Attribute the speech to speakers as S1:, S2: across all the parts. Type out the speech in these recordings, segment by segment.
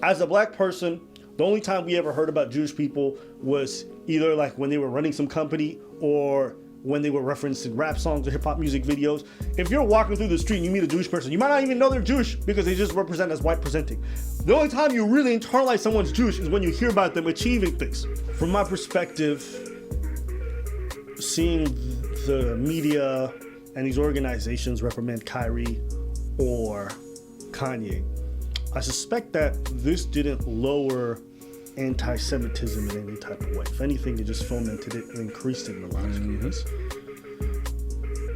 S1: As a black person, the only time we ever heard about Jewish people was either like when they were running some company or when they were referencing rap songs or hip hop music videos. If you're walking through the street and you meet a Jewish person, you might not even know they're Jewish because they just represent as white presenting. The only time you really internalize someone's Jewish is when you hear about them achieving things. From my perspective, seeing the media and these organizations reprimand KYRIE or Kanye, I suspect that this didn't lower anti-Semitism in any type of way. If anything, it just fomented it and increased it in a lot of communities.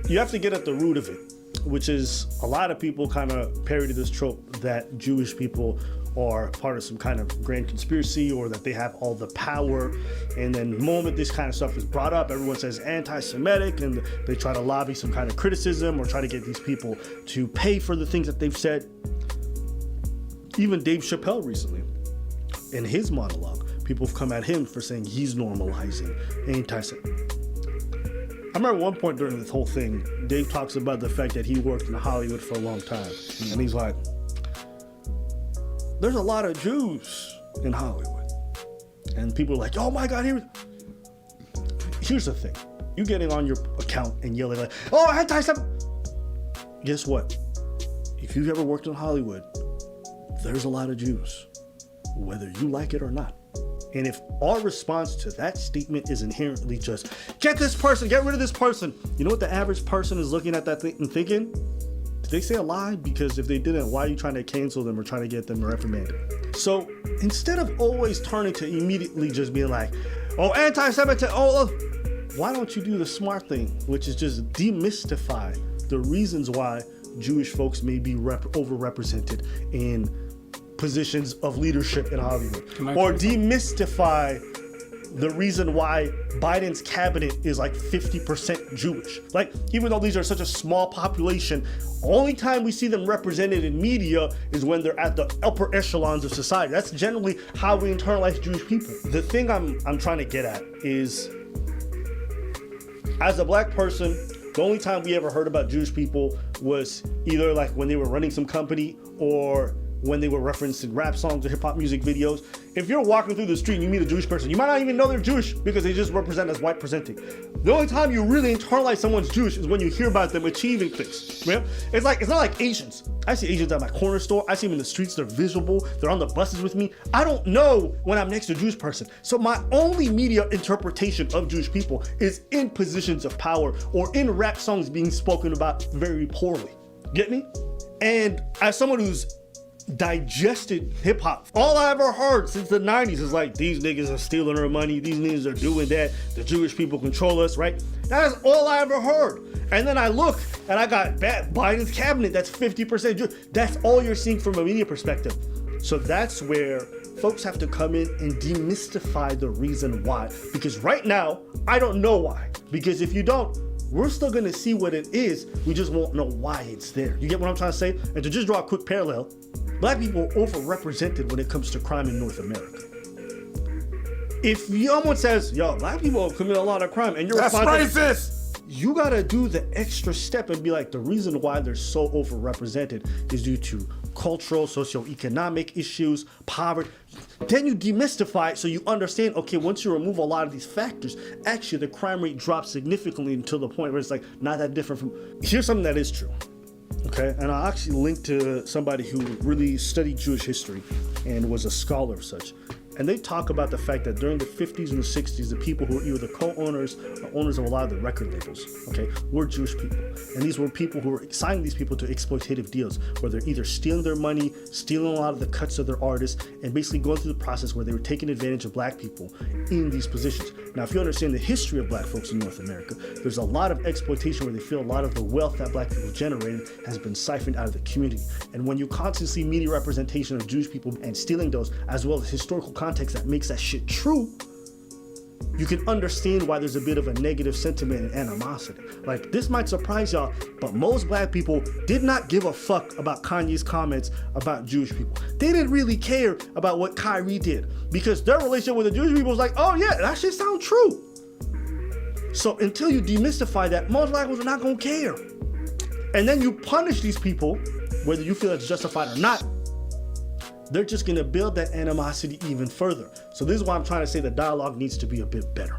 S1: You have to get at the root of it, which is a lot of people kind of parody this trope that Jewish people are part of some kind of grand conspiracy or that they have all the power. And then the moment this kind of stuff is brought up, everyone says anti-Semitic and they try to lobby some kind of criticism or try to get these people to pay for the things that they've said. Even Dave Chappelle recently, in his monologue, people have come at him for saying he's normalizing anti-Semitism. I remember one point during this whole thing, Dave talks about the fact that he worked in Hollywood for a long time. And he's like, there's a lot of Jews in Hollywood. And people are like, oh my God, here's the thing. You getting on your account and yelling like, oh, anti-Semitism. Guess what? If you've ever worked in Hollywood, there's a lot of Jews, whether you like it or not. And if our response to that statement is inherently just, get this person, get rid of this person, you know what the average person is looking at that thing and thinking? Did they say a lie? Because if they didn't, why are you trying to cancel them or trying to get them reprimanded? So instead of always turning to immediately just being like, oh, anti-Semitism, why don't you do the smart thing, which is just demystify the reasons why Jewish folks may be overrepresented in positions of leadership in Hollywood, or demystify the reason why Biden's cabinet is like 50% Jewish. Like, even though these are such a small population, only time we see them represented in media is when they're at the upper echelons of society. That's generally how we internalize Jewish people. The thing I'm trying to get at is, as a black person, the only time we ever heard about Jewish people was either like when they were running some company or when they were referencing rap songs or hip hop music videos. If you're walking through the street and you meet a Jewish person, you might not even know they're Jewish because they just represent as white presenting. The only time you really internalize someone's Jewish is when you hear about them achieving things. Right? It's not like Asians. I see Asians at my corner store. I see them in the streets. They're visible. They're on the buses with me. I don't know when I'm next to a Jewish person. So my only media interpretation of Jewish people is in positions of power or in rap songs being spoken about very poorly. Get me? And as someone who's digested hip hop, all I ever heard since the 90s is like, these niggas are stealing our money, these niggas are doing that, the Jewish people control us, right? That is all I ever heard. And then I look and I got Biden's cabinet that's 50% Jewish. That's all you're seeing from a media perspective. So that's where folks have to come in and demystify the reason why. Because right now, I don't know why. Because if you don't, we're still gonna see what it is, we just won't know why it's there. You get what I'm trying to say? And to just draw a quick parallel, black people are overrepresented when it comes to crime in North America. If someone says, yo, black people commit a lot of crime, and you're
S2: that's racist,
S1: you gotta do the extra step and be like, the reason why they're so overrepresented is due to cultural, socioeconomic issues, poverty. Then you demystify it so you understand, okay, once you remove a lot of these factors, actually the crime rate drops significantly until the point where it's like not that different from. Here's something that is true. Okay, and I'll actually link to somebody who really studied Jewish history and was a scholar of such. And they talk about the fact that during the 50s and the 60s, the people who were either the co-owners or owners of a lot of the record labels, okay, were Jewish people. And these were people who were signing these people to exploitative deals, where they're either stealing their money, stealing a lot of the cuts of their artists, and basically going through the process where they were taking advantage of black people in these positions. Now, if you understand the history of black folks in North America, there's a lot of exploitation where they feel a lot of the wealth that black people generated has been siphoned out of the community. And when you constantly see media representation of Jewish people and stealing those, as well as historical context that makes that shit true, you can understand why there's a bit of a negative sentiment and animosity. Like, this might surprise y'all, but most black people did not give a fuck about Kanye's comments about Jewish people. They didn't really care about what KYRIE did because their relationship with the Jewish people was like, oh yeah, that shit sounds true. So until you demystify that, most black people are not gonna care. And then you punish these people, whether you feel it's justified or not, they're just gonna build that animosity even further. So this is why I'm trying to say the dialogue needs to be a bit better.